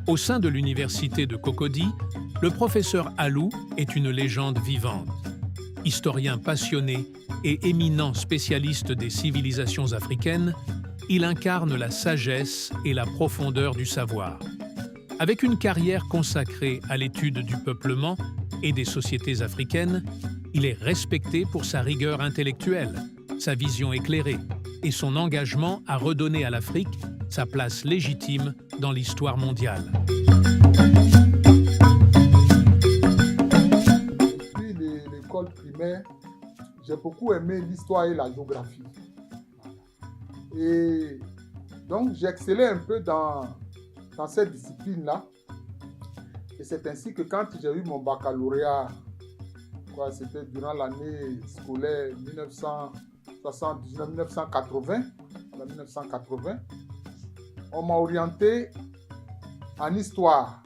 Au sein de l'université de Cocody, le professeur Alou est une légende vivante. Historien passionné et éminent spécialiste des civilisations africaines, il incarne la sagesse et la profondeur du savoir. Avec une carrière consacrée à l'étude du peuplement et des sociétés africaines, il est respecté pour sa rigueur intellectuelle, sa vision éclairée et son engagement à redonner à l'Afrique sa place légitime dans l'histoire mondiale. Depuis l'école primaire, j'ai beaucoup aimé l'histoire et la géographie. Et donc, j'excellais un peu dans cette discipline-là. Et c'est ainsi que quand j'ai eu mon baccalauréat, c'était durant l'année scolaire 1979-1980, on m'a orienté en histoire.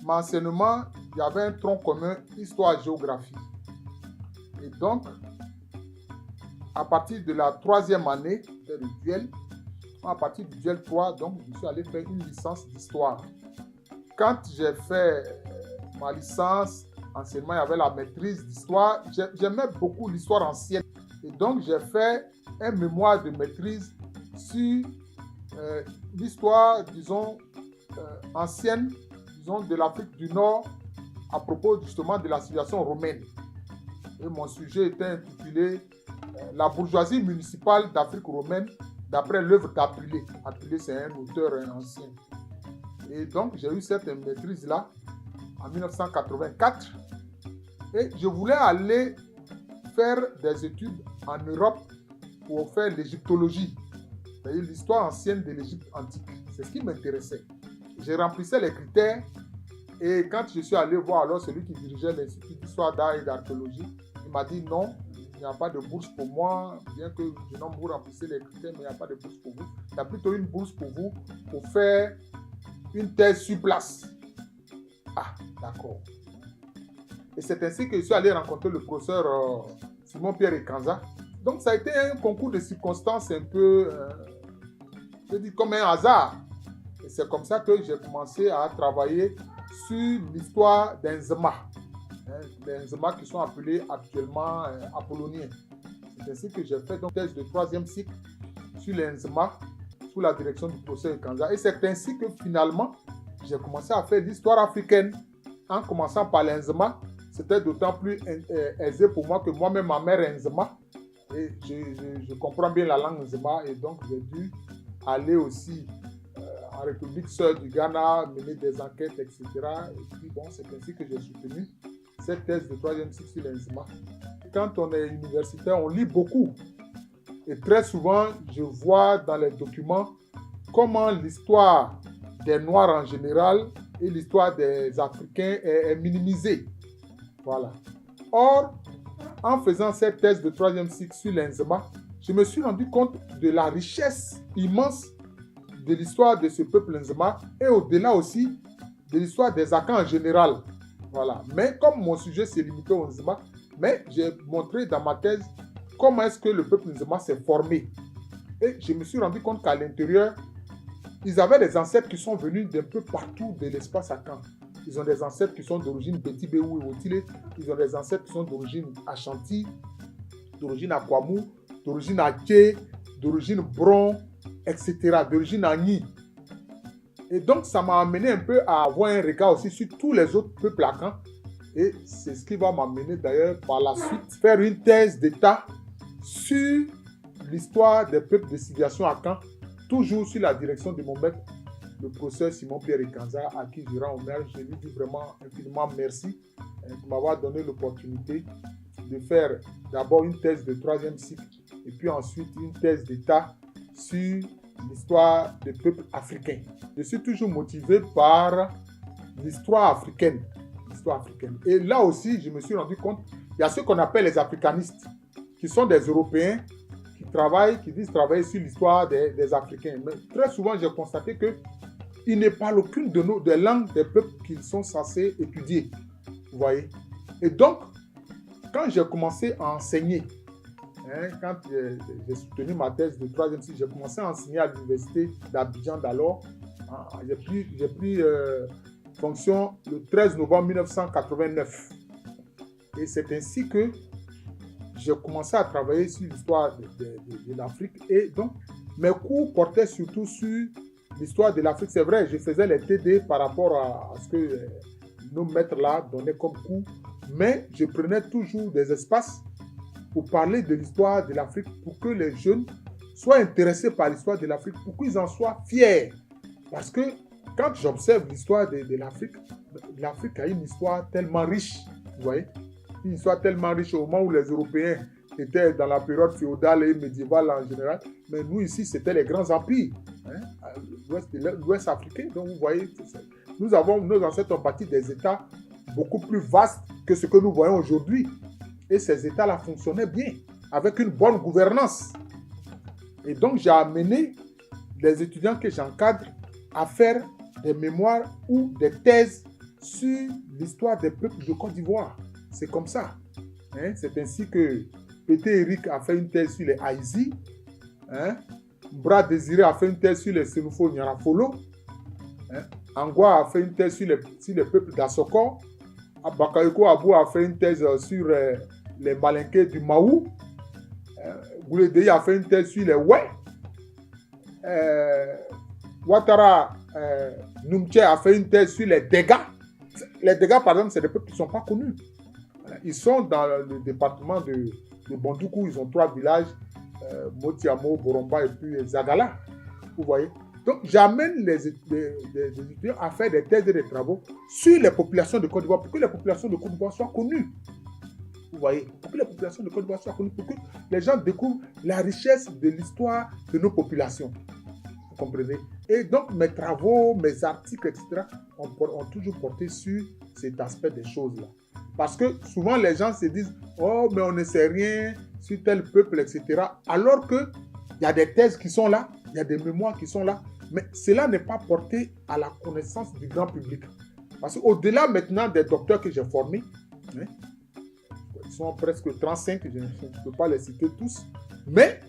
Mais enseignement, il y avait un tronc commun histoire-géographie. Et donc, à partir de la troisième année, le duel, à partir du duel 3, donc, je suis allé faire une licence d'histoire. Quand j'ai fait ma licence, enseignement, il y avait la maîtrise d'histoire. J'aimais beaucoup l'histoire ancienne. Et donc, j'ai fait un mémoire de maîtrise sur l'histoire, disons, ancienne, disons, de l'Afrique du Nord, à propos justement de la civilisation romaine. Et mon sujet était intitulé La bourgeoisie municipale d'Afrique romaine, d'après l'œuvre d'Apulé. Apulé, c'est un auteur ancien. Et donc, j'ai eu cette maîtrise-là en 1984. Et je voulais aller faire des études en Europe pour faire l'égyptologie, c'est-à-dire l'histoire ancienne de l'Égypte antique. C'est ce qui m'intéressait. Je remplissais les critères et quand je suis allé voir alors celui qui dirigeait l'Institut d'histoire d'art et d'archéologie, il m'a dit non, il n'y a pas de bourse pour moi, bien que je n'en vous remplissez les critères, mais il n'y a pas de bourse pour vous. Il y a plutôt une bourse pour vous pour faire une thèse sur place. Ah, d'accord. Et c'est ainsi que je suis allé rencontrer le professeur Simon-Pierre Ekanza. Donc ça a été un concours de circonstances un peu, je dis comme un hasard. Et c'est comme ça que j'ai commencé à travailler sur l'histoire des Nzema. Les Nzema qui sont appelés actuellement Apolloniens. C'est ainsi que j'ai fait donc une thèse de 3e cycle sur les Nzema, sous la direction du professeur Ekanza. Et c'est ainsi que finalement, j'ai commencé à faire l'histoire africaine. En commençant par les Nzema, c'était d'autant plus aisé pour moi que moi-même, ma mère est Nzema. Et je comprends bien la langue Nzema. Et donc, j'ai dû aller aussi en République sœur du Ghana, mener des enquêtes, etc. Et puis, bon, c'est ainsi que j'ai soutenu cette thèse de 3e cycle sur les Nzema. Quand on est universitaire, on lit beaucoup. Et très souvent, je vois dans les documents comment l'histoire des Noirs en général et l'histoire des Africains est minimisée. Voilà. Or, en faisant cette thèse de 3e cycle sur les Nzema, je me suis rendu compte de la richesse immense de l'histoire de ce peuple Nzema et au-delà aussi de l'histoire des Akans en général. Voilà. Mais comme mon sujet s'est limité aux Nzema, mais j'ai montré dans ma thèse comment est-ce que le peuple Nzema s'est formé. Et je me suis rendu compte qu'à l'intérieur, ils avaient des ancêtres qui sont venus d'un peu partout de l'espace Akan. Ils ont des ancêtres qui sont d'origine Béti-Béou et Wotile. Ils ont des ancêtres qui sont d'origine Ashanti, d'origine Akwamu, d'origine Aké, d'origine Bron, etc., d'origine Agni. Et donc, ça m'a amené un peu à avoir un regard aussi sur tous les autres peuples Akan. Et c'est ce qui va m'amener d'ailleurs par la suite faire une thèse d'État sur l'histoire des peuples de civilisation Akan, toujours sous la direction de mon maître, le professeur Simon-Pierre Ekanza, à qui je rends hommage. Je lui dis vraiment infiniment merci de m'avoir donné l'opportunité de faire d'abord une thèse de 3e cycle et puis ensuite une thèse d'État sur l'histoire des peuples africains. Je suis toujours motivé par l'histoire africaine. Et là aussi, je me suis rendu compte, il y a ceux qu'on appelle les africanistes, qui sont des Européens qui disent travailler sur l'histoire des Africains. Mais très souvent, j'ai constaté qu'ils ne parlent aucune des langues des peuples qu'ils sont censés étudier. Vous voyez? Et donc, quand j'ai commencé à enseigner, quand j'ai soutenu ma thèse de 3e cycle, j'ai commencé à enseigner à l'université d'Abidjan d'alors. J'ai pris fonction le 13 novembre 1989. Et c'est ainsi que j'ai commencé à travailler sur l'histoire de l'Afrique. Et donc, mes cours portaient surtout sur l'histoire de l'Afrique. C'est vrai, je faisais les TD par rapport à ce que nos maîtres là donnaient comme cours. Mais je prenais toujours des espaces pour parler de l'histoire de l'Afrique, pour que les jeunes soient intéressés par l'histoire de l'Afrique, pour qu'ils en soient fiers. Parce que quand j'observe l'histoire de l'Afrique, l'Afrique a une histoire tellement riche, vous voyez, une histoire tellement riche au moment où les Européens étaient dans la période féodale et médiévale en général. Mais nous ici, c'était les grands empires, l'Ouest africain. Donc vous voyez, nos ancêtres ont bâti des États beaucoup plus vastes que ce que nous voyons aujourd'hui. Et ces États-là fonctionnaient bien, avec une bonne gouvernance. Et donc j'ai amené les étudiants que j'encadre à faire des mémoires ou des thèses sur l'histoire des peuples de Côte d'Ivoire. C'est comme ça. C'est ainsi que Pété Eric a fait une thèse sur les Haïti. Bras Désiré a fait une thèse sur les Sénoufo Nyarafolo. Angwa a fait une thèse sur les peuples d'Assoko. Bakayoko Abou a fait une thèse sur les Malinqués du Maou. Gouledei a fait une thèse sur les Ouai. Ouattara Noumtche a fait une thèse sur les dégâts. Les dégâts, par exemple, c'est des peuples qui ne sont pas connus. Ils sont dans le département de Bandoukou. Ils ont 3 villages, Motiamo, Boromba et puis Zagala. Vous voyez. Donc, j'amène les étudiants à faire des thèses et des travaux sur les populations de Côte d'Ivoire pour que les populations de Côte d'Ivoire soient connues. Vous voyez, pour que les populations de Côte d'Ivoire soient connues, pour que les gens découvrent la richesse de l'histoire de nos populations. Vous comprenez? Et donc, mes travaux, mes articles, etc., ont toujours porté sur cet aspect des choses-là. Parce que souvent, les gens se disent « Oh, mais on ne sait rien sur tel peuple, etc. » Alors qu'il y a des thèses qui sont là, il y a des mémoires qui sont là, mais cela n'est pas porté à la connaissance du grand public. Parce qu'au-delà maintenant des docteurs que j'ai formés, ils sont presque 35, je ne peux pas les citer tous, mais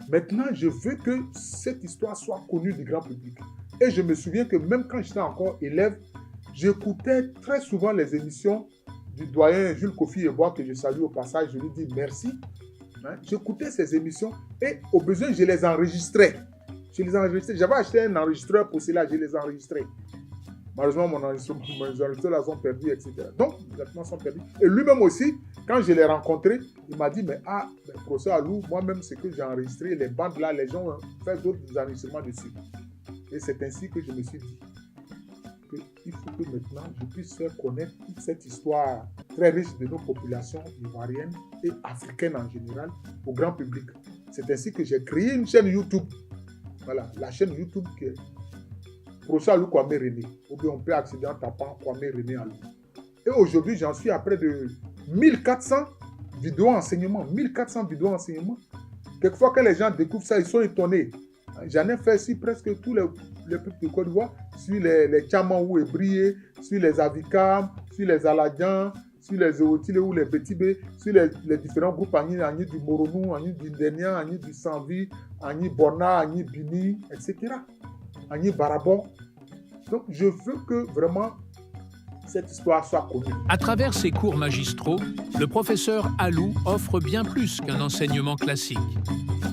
maintenant je veux que cette histoire soit connue du grand public. Et je me souviens que même quand j'étais encore élève, j'écoutais très souvent les émissions du doyen Jules Kofi Eboa, que je salue au passage, je lui dis merci. J'écoutais ces émissions et au besoin, je les enregistrais. J'avais acheté un enregistreur pour cela, je les enregistrais. Malheureusement, mes enregistreurs sont perdus, etc. Donc, les documents sont perdus. Et lui-même aussi, quand je l'ai rencontré, il m'a dit, mais professeur Alou, moi-même, ce que j'ai enregistré, les bandes là, les gens ont fait d'autres enregistrements dessus. Et c'est ainsi que je me suis dit qu'il faut que maintenant, je puisse faire connaître toute cette histoire très riche de nos populations ivoiriennes et africaines en général au grand public. C'est ainsi que j'ai créé une chaîne YouTube. Voilà, la chaîne YouTube qui est Professeur Alou Kwame René. Ou bien on peut accéder en tapant Kwame René Alou. Et aujourd'hui, j'en suis à près de 1400 vidéos enseignement. 1400 vidéos enseignement. Quelquefois, quand les gens découvrent ça, ils sont étonnés. J'en ai fait sur presque tous les peuples de Côte d'Ivoire, sur les Tchamaou et Brié, sur les Avikam, sur les Aladjan, sur les Eotile ou les Betibé, sur les différents groupes Agni du Moronou, Agni du Ndenia, Agni du Sanvi, Agni Borna, Agni Bini, etc. Agni Barabon. Donc, je veux que vraiment cette histoire soit connue. À travers ses cours magistraux, le professeur Alou offre bien plus qu'un enseignement classique.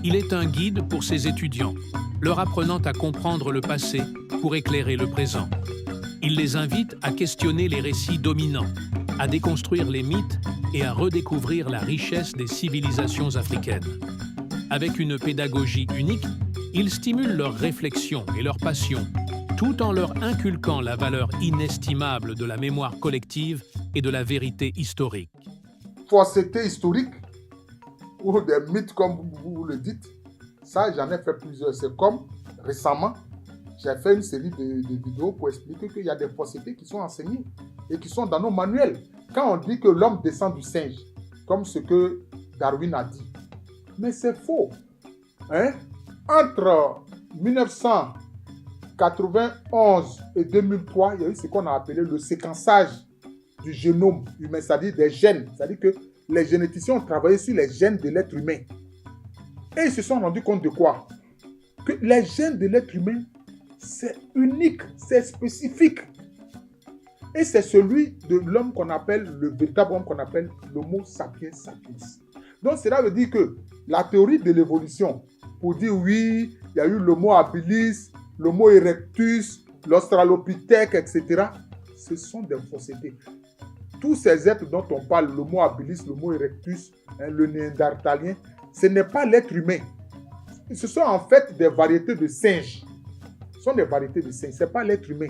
Il est un guide pour ses étudiants, leur apprenant à comprendre le passé pour éclairer le présent. Il les invite à questionner les récits dominants, à déconstruire les mythes et à redécouvrir la richesse des civilisations africaines. Avec une pédagogie unique, il stimule leur réflexion et leur passion, tout en leur inculquant la valeur inestimable de la mémoire collective et de la vérité historique. Fausseté historique, ou des mythes comme vous le dites, ça j'en ai fait plusieurs. C'est comme récemment, j'ai fait une série de vidéos pour expliquer qu'il y a des faussetés qui sont enseignées et qui sont dans nos manuels. Quand on dit que l'homme descend du singe, comme ce que Darwin a dit, mais c'est faux. Entre 1991 et 2003, il y a eu ce qu'on a appelé le séquençage du génome humain, c'est-à-dire des gènes. C'est-à-dire que les généticiens ont travaillé sur les gènes de l'être humain. Et ils se sont rendus compte de quoi? Que les gènes de l'être humain c'est unique, c'est spécifique. Et c'est celui de l'homme qu'on appelle, le véritable homme qu'on appelle l'Homo sapiens sapiens. Donc cela veut dire que la théorie de l'évolution, pour dire oui, il y a eu l'Homo habilis, l'Homo erectus, l'Australopithèque, etc., ce sont des faussetés. Tous ces êtres dont on parle, l'Homo habilis, l'Homo erectus, le néandertalien, ce n'est pas l'être humain. Ce sont en fait des variétés de singes. Ce sont des variétés de singes, ce n'est pas l'être humain.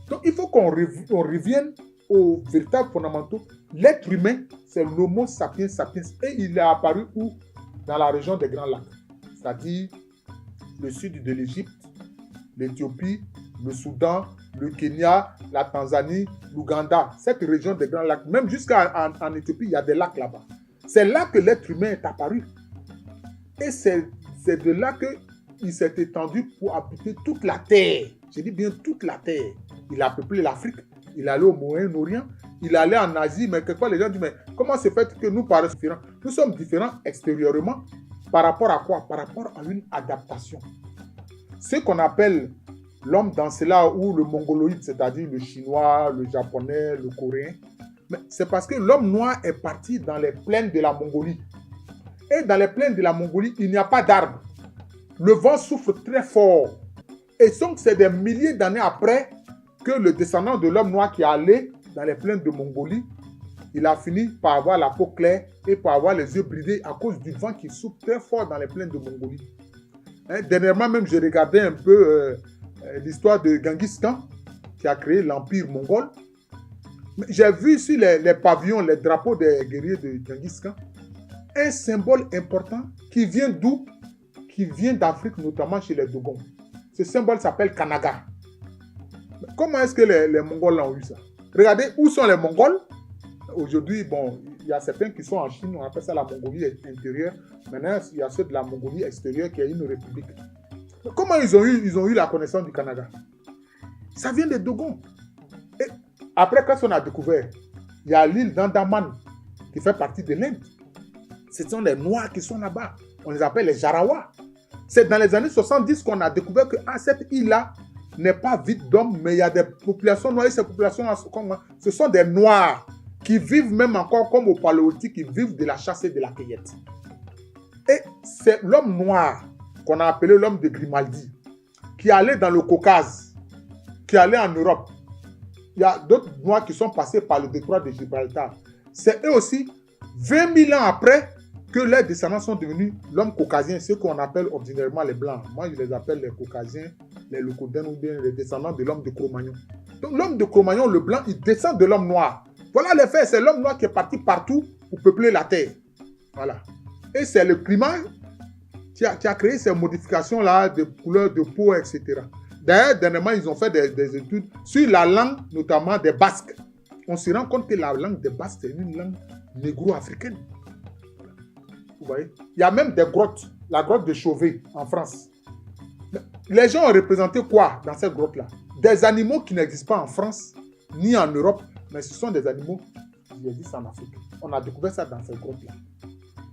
Donc il faut qu'on revienne aux véritables fondamentaux. L'être humain, c'est l'Homo sapiens sapiens. Et il est apparu où? Dans la région des Grands Lacs. C'est-à-dire le sud de l'Égypte, l'Éthiopie, le Soudan, le Kenya, la Tanzanie, l'Ouganda. Cette région des Grands Lacs, même jusqu'en Éthiopie, il y a des lacs là-bas. C'est là que l'être humain est apparu. Et c'est de là qu'il s'est étendu pour habiter toute la terre. Je dis bien toute la terre. Il a peuplé l'Afrique, il est allé au Moyen-Orient, il est allé en Asie, mais quelquefois les gens disent, mais comment c'est fait que nous paraissons différents? Nous sommes différents extérieurement par rapport à quoi? Par rapport à une adaptation. Ce qu'on appelle l'homme dans cela ou le mongoloïde, c'est-à-dire le chinois, le japonais, le coréen, mais c'est parce que l'homme noir est parti dans les plaines de la Mongolie. Et dans les plaines de la Mongolie, il n'y a pas d'arbres. Le vent souffle très fort. Et donc, c'est des milliers d'années après que le descendant de l'homme noir qui est allé dans les plaines de Mongolie, il a fini par avoir la peau claire et par avoir les yeux bridés à cause du vent qui souffle très fort dans les plaines de Mongolie. Dernièrement même, j'ai regardé un peu l'histoire de Genghis Khan qui a créé l'empire mongol. J'ai vu sur les pavillons, les drapeaux des guerriers de Genghis Khan, un symbole important qui vient d'où? Qui vient d'Afrique, notamment chez les Dogons. Ce symbole s'appelle Kanaga. Comment est-ce que les Mongols ont eu ça? Regardez où sont les Mongols. Aujourd'hui, bon, il y a certains qui sont en Chine, on appelle ça la Mongolie intérieure. Maintenant, il y a ceux de la Mongolie extérieure qui est une république. Comment ils ont eu la connaissance du Kanaga? Ça vient des Dogons. Et après, quand on a découvert, il y a l'île d'Andaman qui fait partie de l'Inde. Ce sont les Noirs qui sont là-bas. On les appelle les Jarawa. C'est dans les années 70 qu'on a découvert que cette île-là n'est pas vide d'hommes, mais il y a des populations noires. Et ces populations-là, ce sont des Noirs qui vivent même encore comme au Paléolithique, qui vivent de la chasse et de la cueillette. Et c'est l'homme noir qu'on a appelé l'homme de Grimaldi, qui allait dans le Caucase, qui allait en Europe. Il y a d'autres Noirs qui sont passés par le détroit de Gibraltar. C'est eux aussi, 20 000 ans après, que leurs descendants sont devenus l'homme caucasien, ceux qu'on appelle ordinairement les Blancs. Moi, je les appelle les Caucasiens, les Lokoden ou bien les descendants de l'homme de Cro-Magnon. Donc, l'homme de Cro-Magnon, le Blanc, il descend de l'homme noir. Voilà les faits, c'est l'homme noir qui est parti partout pour peupler la terre. Voilà. Et c'est le climat qui a créé ces modifications-là de couleur de peau, etc. D'ailleurs, dernièrement, ils ont fait des études sur la langue, notamment des Basques. On se rend compte que la langue des Basques, c'est une langue négro-africaine. Vous voyez? Il y a même des grottes, la grotte de Chauvet en France. Les gens ont représenté quoi dans cette grotte-là? Des animaux qui n'existent pas en France ni en Europe, mais ce sont des animaux qui existent en Afrique. On a découvert ça dans cette grotte-là.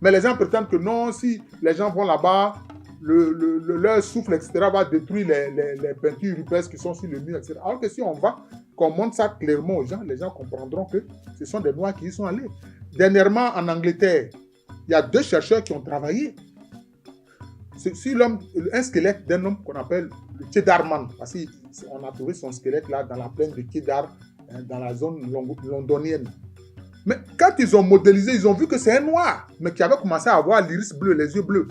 Mais les gens prétendent que non, si les gens vont là-bas, leur souffle, etc., va détruire les peintures rupestres qui sont sur le mur, etc. Alors que si on va, qu'on montre ça clairement aux gens, les gens comprendront que ce sont des Noirs qui y sont allés. Dernièrement, en Angleterre, il y a 2 chercheurs qui ont travaillé sur un squelette d'un homme qu'on appelle le Kedarman, parce qu'on a trouvé son squelette là dans la plaine de Kedar, dans la zone londonienne. Mais quand ils ont modélisé, ils ont vu que c'est un noir, mais qui avait commencé à avoir l'iris bleu, les yeux bleus.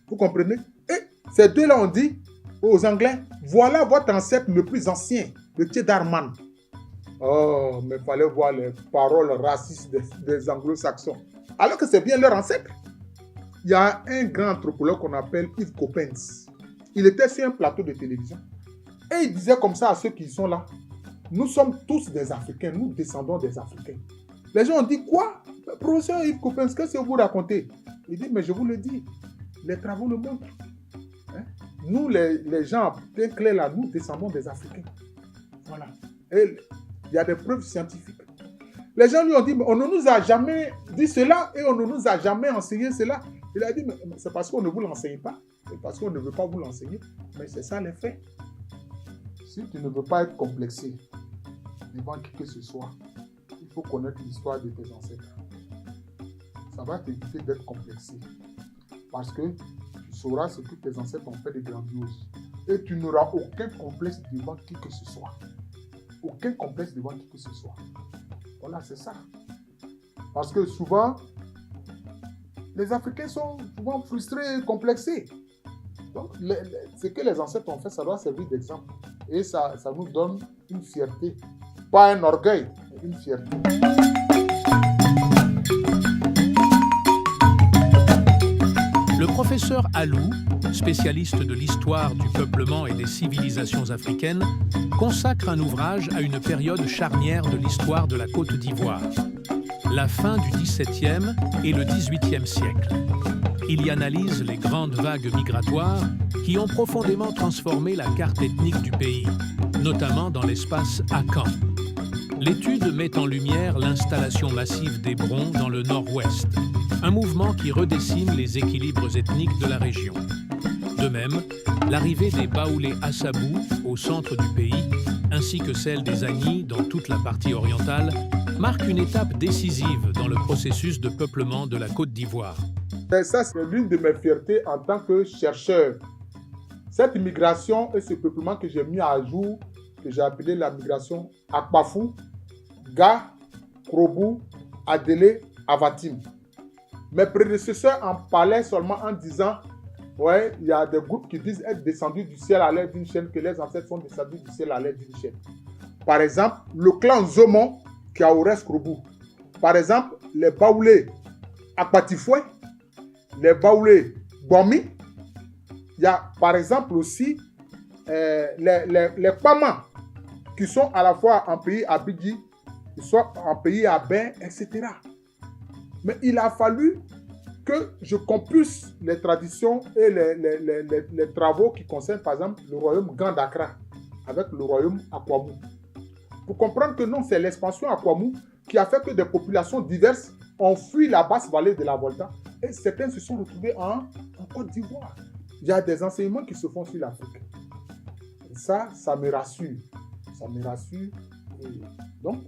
Vous comprenez? Et ces 2-là ont dit aux Anglais, voilà votre ancêtre le plus ancien, le Kedarman. Oh, mais il fallait voir les paroles racistes des anglo-saxons. Alors que c'est bien leur ancêtre. Il y a un grand anthropologue qu'on appelle Yves Coppens. Il était sur un plateau de télévision. Et il disait comme ça à ceux qui sont là, nous sommes tous des Africains, nous descendons des Africains. Les gens ont dit, quoi? Professeur Yves Coppens, qu'est-ce que vous racontez? Il dit, mais je vous le dis, les travaux le montrent. Nous, les gens bien clairs là, nous descendons des Africains. Voilà. Et il y a des preuves scientifiques. Les gens lui ont dit, mais on ne nous a jamais dit cela et on ne nous a jamais enseigné cela. Il a dit, mais c'est parce qu'on ne vous l'enseigne pas. C'est parce qu'on ne veut pas vous l'enseigner. Mais c'est ça les faits. Si tu ne veux pas être complexé devant qui que ce soit, il faut connaître l'histoire de tes ancêtres. Ça va t'éviter d'être complexé. Parce que tu sauras ce que tes ancêtres ont fait de grandiose. Et tu n'auras aucun complexe devant qui que ce soit. Aucun complexe devant qui que ce soit. Voilà, c'est ça. Parce que souvent, les Africains sont souvent frustrés et complexés. Donc, ce que les ancêtres ont fait, ça doit servir d'exemple. Et ça nous donne une fierté. Pas un orgueil, mais une fierté. Le professeur Alou, spécialiste de l'histoire du peuplement et des civilisations africaines, consacre un ouvrage à une période charnière de l'histoire de la Côte d'Ivoire, la fin du XVIIe et le XVIIIe siècle. Il y analyse les grandes vagues migratoires qui ont profondément transformé la carte ethnique du pays, notamment dans l'espace Akan. L'étude met en lumière l'installation massive des Brons dans le nord-ouest, un mouvement qui redessine les équilibres ethniques de la région. De même, l'arrivée des Baoulés Assabou au centre du pays, ainsi que celle des Agnis dans toute la partie orientale, marque une étape décisive dans le processus de peuplement de la Côte d'Ivoire. Et ça, c'est l'une de mes fiertés en tant que chercheur. Cette migration et ce peuplement que j'ai mis à jour, que j'ai appelé la migration Akpafou, Ga, Krobou, Adélé, Avatim. Mes prédécesseurs en parlaient seulement en disant ouais, il y a des groupes qui disent être descendus du ciel à l'aide d'une chaîne, que les ancêtres sont descendus du ciel à l'aide d'une chaîne. Par exemple, le clan Zomon qui a Ores Krobou. Par exemple, les Baoulés Akpatifoué, les Baoulés Bomi. Il y a par exemple aussi les Pama qui sont à la fois en pays Abidji, qui sont en pays Abin, etc. Mais il a fallu que je compulse les traditions et les travaux qui concernent par exemple le royaume Gandakra avec le royaume Akwamou. Pour comprendre que non, c'est l'expansion Akwamou qui a fait que des populations diverses ont fui la basse vallée de la Volta et certains se sont retrouvés en Côte d'Ivoire. Il y a des enseignements qui se font sur l'Afrique. Ça me rassure. Ça me rassure. Et donc,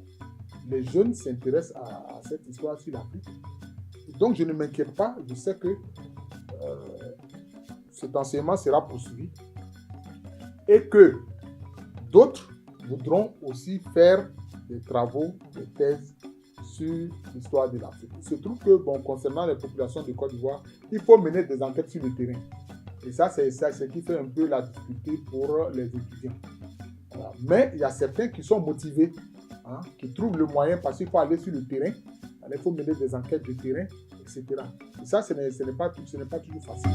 les jeunes s'intéressent à cette histoire sur l'Afrique. Donc, je ne m'inquiète pas. Je sais que cet enseignement sera poursuivi et que d'autres voudront aussi faire des travaux, des thèses sur l'histoire de l'Afrique. Il se trouve que, concernant les populations de Côte d'Ivoire, il faut mener des enquêtes sur le terrain. Et ça, c'est ce qui fait un peu la difficulté pour les étudiants. Voilà. Mais il y a certains qui sont motivés, qui trouvent le moyen parce qu'il faut aller sur le terrain, il faut mener des enquêtes de terrain, etc. Et ça, ce n'est pas toujours facile.